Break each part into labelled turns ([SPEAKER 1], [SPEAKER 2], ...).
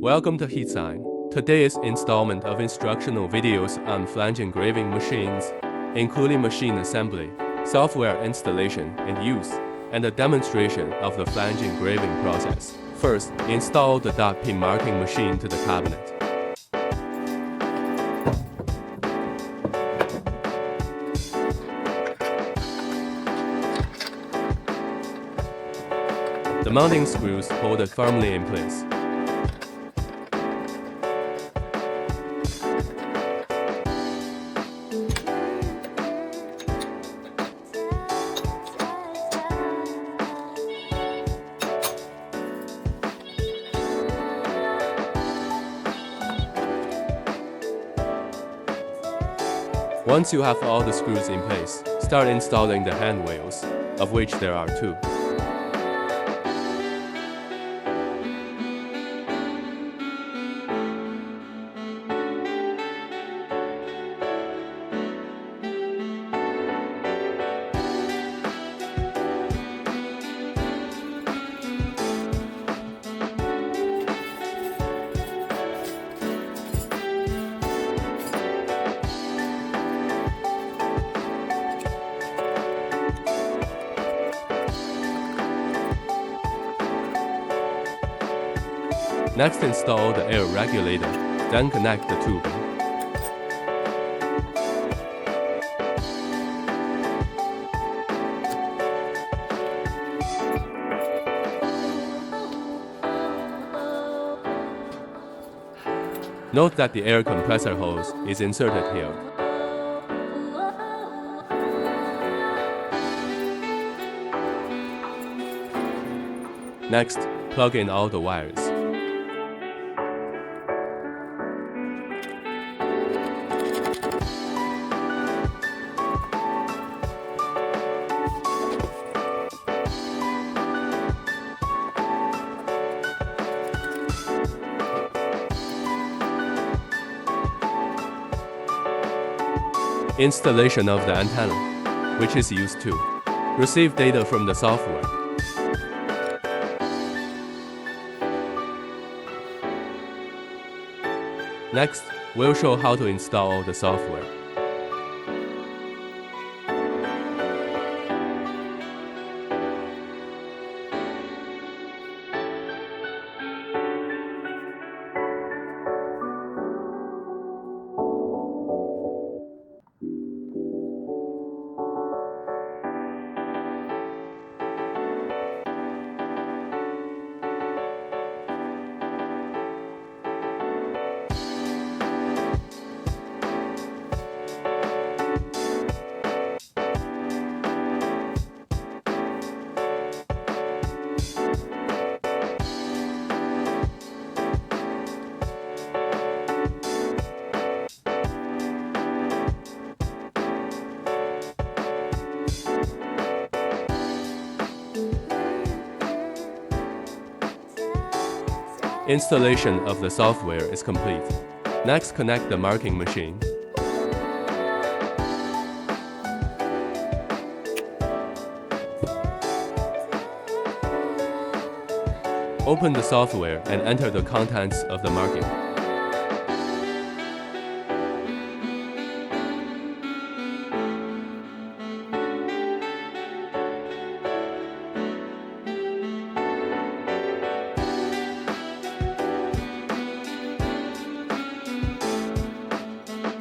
[SPEAKER 1] Welcome to HeatSign. Today's installment of instructional videos on flange engraving machines, including machine assembly, software installation and use, and a demonstration of the flange engraving process. First, install the Peen marking machine to the cabinet. The mounting screws hold it firmly in place. Once you have all the screws in place, start installing the hand wheels, of which there are two. Next, install the air regulator, then connect the tubing. Note that the air compressor hose is inserted here. Next, plug in all the wires. Installation of the antenna, which is used to receive data from the software. Next, we'll show how to install the software. Installation of the software is complete. Next, connect the marking machine. Open the software and enter the contents of the marking.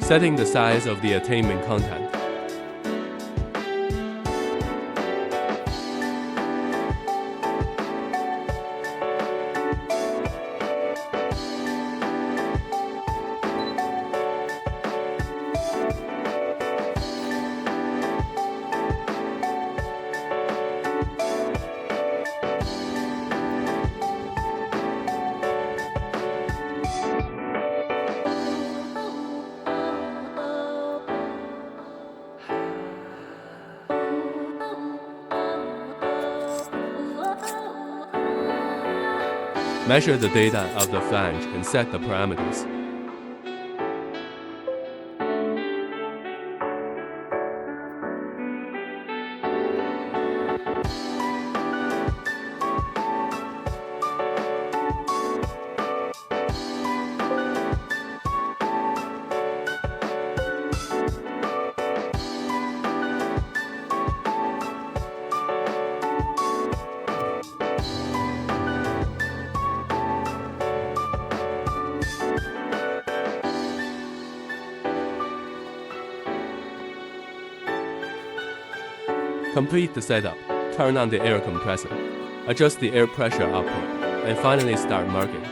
[SPEAKER 1] Setting the size of the attainment content. Measure the data of the flange and set the parameters. Complete the setup, turn on the air compressor, adjust the air pressure output, and finally start marking.